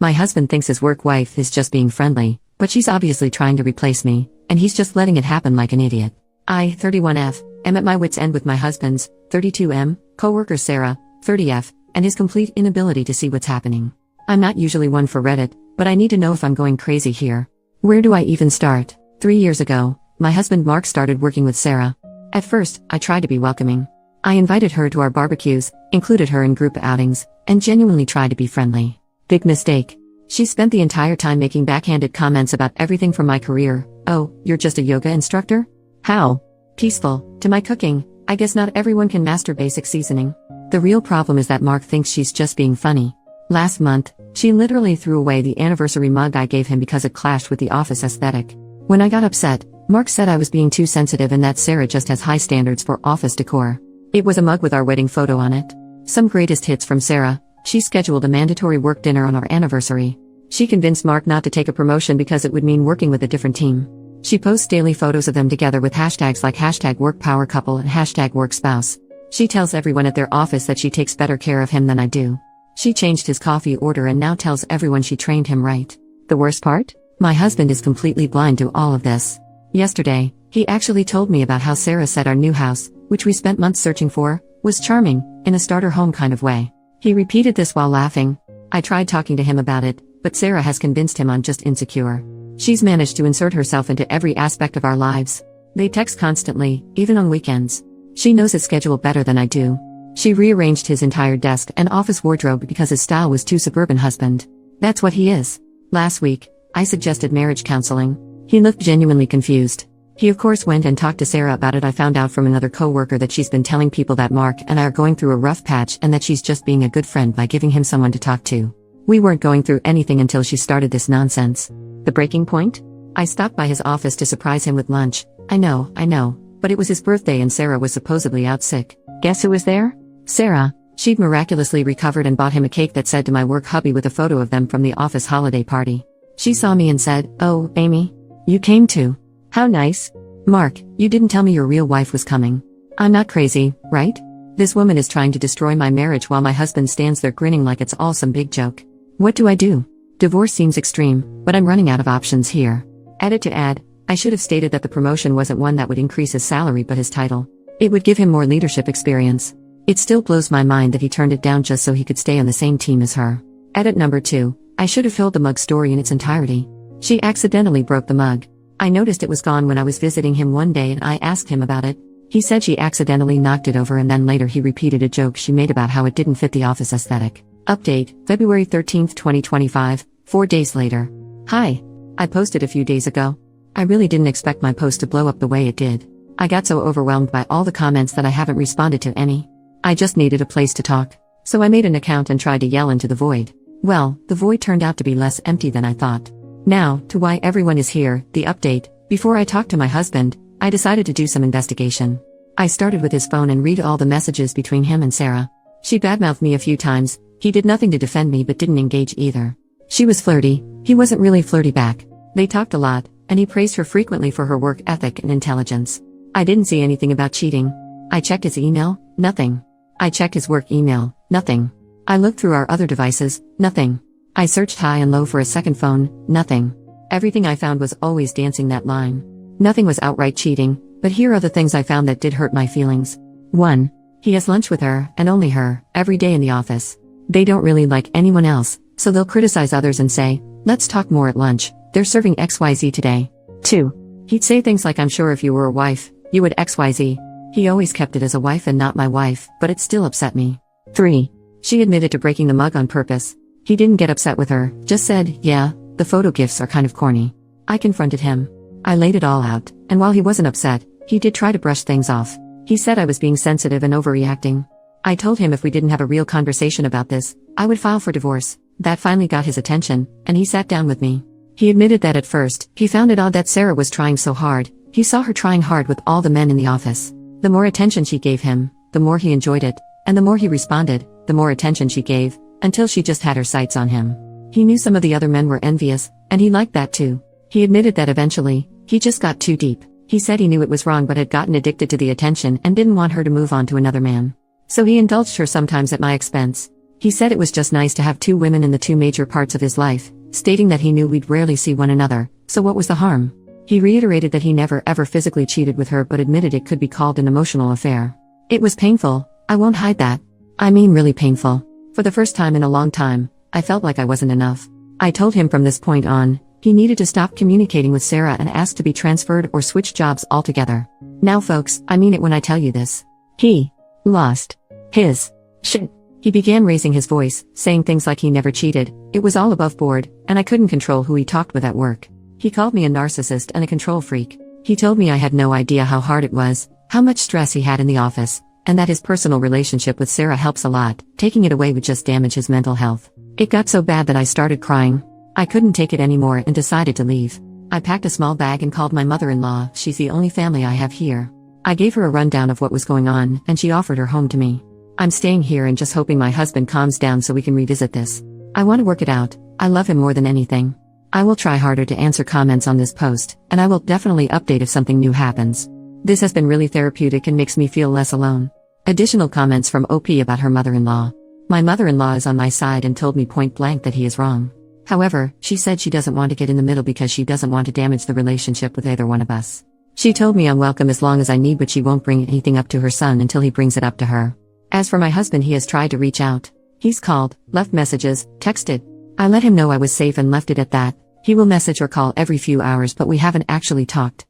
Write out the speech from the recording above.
My husband thinks his work wife is just being friendly, but she's obviously trying to replace me, and he's just letting it happen like an idiot. I, 31F, am at my wit's end with my husband's, 32M, coworker Sarah, 30F, and his complete inability to see what's happening. I'm not usually one for Reddit, but I need to know if I'm going crazy here. Where do I even start? 3 years ago, my husband Mark started working with Sarah. At first, I tried to be welcoming. I invited her to our barbecues, included her in group outings, and genuinely tried to be friendly. Big mistake. She spent the entire time making backhanded comments about everything from my career. Oh, you're just a yoga instructor? How? Peaceful. To my cooking. I guess not everyone can master basic seasoning. The real problem is that Mark thinks she's just being funny. Last month, she literally threw away the anniversary mug I gave him because it clashed with the office aesthetic. When I got upset, Mark said I was being too sensitive and that Sarah just has high standards for office decor. It was a mug with our wedding photo on it. Some greatest hits from Sarah. She scheduled a mandatory work dinner on our anniversary. She convinced Mark not to take a promotion because it would mean working with a different team. She posts daily photos of them together with hashtags like #WorkPowerCouple and #WorkSpouse. She tells everyone at their office that she takes better care of him than I do. She changed his coffee order and now tells everyone she trained him right. The worst part? My husband is completely blind to all of this. Yesterday, he actually told me about how Sarah said our new house, which we spent months searching for, was charming, in a starter home kind of way. He repeated this while laughing. I tried talking to him about it, but Sarah has convinced him I'm just insecure. She's managed to insert herself into every aspect of our lives. They text constantly, even on weekends. She knows his schedule better than I do. She rearranged his entire desk and office wardrobe because his style was too suburban husband. That's what he is. Last week, I suggested marriage counseling. He looked genuinely confused. He of course went and talked to Sarah about it. I found out from another coworker that she's been telling people that Mark and I are going through a rough patch and that she's just being a good friend by giving him someone to talk to. We weren't going through anything until she started this nonsense. The breaking point? I stopped by his office to surprise him with lunch. I know, but it was his birthday and Sarah was supposedly out sick. Guess who was there? Sarah. She'd miraculously recovered and bought him a cake that said "to my work hubby" with a photo of them from the office holiday party. She saw me and said, "Oh, Amy? You came too. How nice. Mark, you didn't tell me your real wife was coming. I'm not crazy, right? This woman is trying to destroy my marriage while my husband stands there grinning like it's all some big joke. What do I do? Divorce seems extreme, but I'm running out of options here." Edit to add, I should have stated that the promotion wasn't one that would increase his salary but his title. It would give him more leadership experience. It still blows my mind that he turned it down just so he could stay on the same team as her. Edit number 2, I should have told the mug story in its entirety. She accidentally broke the mug. I noticed it was gone when I was visiting him one day and I asked him about it. He said she accidentally knocked it over and then later he repeated a joke she made about how it didn't fit the office aesthetic. Update, February 13, 2025, 4 days later. Hi. I posted a few days ago. I really didn't expect my post to blow up the way it did. I got so overwhelmed by all the comments that I haven't responded to any. I just needed a place to talk. So I made an account and tried to yell into the void. Well, the void turned out to be less empty than I thought. Now, to why everyone is here, the update. Before I talked to my husband, I decided to do some investigation. I started with his phone and read all the messages between him and Sarah. She badmouthed me a few times. He did nothing to defend me but didn't engage either. She was flirty. He wasn't really flirty back. They talked a lot, and he praised her frequently for her work ethic and intelligence. I didn't see anything about cheating. I checked his email, nothing. I checked his work email, nothing. I looked through our other devices, nothing. I searched high and low for a second phone, nothing. Everything I found was always dancing that line. Nothing was outright cheating, but here are the things I found that did hurt my feelings. 1. He has lunch with her, and only her, every day in the office. They don't really like anyone else, so they'll criticize others and say, "Let's talk more at lunch, they're serving XYZ today." 2. He'd say things like, "I'm sure if you were a wife, you would XYZ. He always kept it as a wife and not my wife, but it still upset me. 3. She admitted to breaking the mug on purpose. He didn't get upset with her, just said, "Yeah, the photo gifs are kind of corny." I confronted him. I laid it all out, and while he wasn't upset, he did try to brush things off. He said I was being sensitive and overreacting. I told him if we didn't have a real conversation about this, I would file for divorce. That finally got his attention, and he sat down with me. He admitted that at first, he found it odd that Sarah was trying so hard. He saw her trying hard with all the men in the office. The more attention she gave him, the more he enjoyed it, and the more he responded, the more attention she gave, until she just had her sights on him. He knew some of the other men were envious, and he liked that too. He admitted that eventually, he just got too deep. He said he knew it was wrong but had gotten addicted to the attention and didn't want her to move on to another man. So he indulged her sometimes at my expense. He said it was just nice to have two women in the two major parts of his life, stating that he knew we'd rarely see one another, so what was the harm? He reiterated that he never ever physically cheated with her but admitted it could be called an emotional affair. It was painful, I won't hide that. I mean really painful. For the first time in a long time, I felt like I wasn't enough. I told him from this point on, he needed to stop communicating with Sarah and ask to be transferred or switch jobs altogether. Now folks, I mean it when I tell you this. He lost his shit. He began raising his voice, saying things like he never cheated, it was all above board, and I couldn't control who he talked with at work. He called me a narcissist and a control freak. He told me I had no idea how hard it was, how much stress he had in the office, and that his personal relationship with Sarah helps a lot, taking it away would just damage his mental health. It got so bad that I started crying. I couldn't take it anymore and decided to leave. I packed a small bag and called my mother-in-law, she's the only family I have here. I gave her a rundown of what was going on, and she offered her home to me. I'm staying here and just hoping my husband calms down so we can revisit this. I want to work it out, I love him more than anything. I will try harder to answer comments on this post, and I will definitely update if something new happens. This has been really therapeutic and makes me feel less alone. Additional comments from OP about her mother-in-law. My mother-in-law is on my side and told me point blank that he is wrong. However, she said she doesn't want to get in the middle because she doesn't want to damage the relationship with either one of us. She told me I'm welcome as long as I need, but she won't bring anything up to her son until he brings it up to her. As for my husband, he has tried to reach out. He's called, left messages, texted. I let him know I was safe and left it at that. He will message or call every few hours, but we haven't actually talked.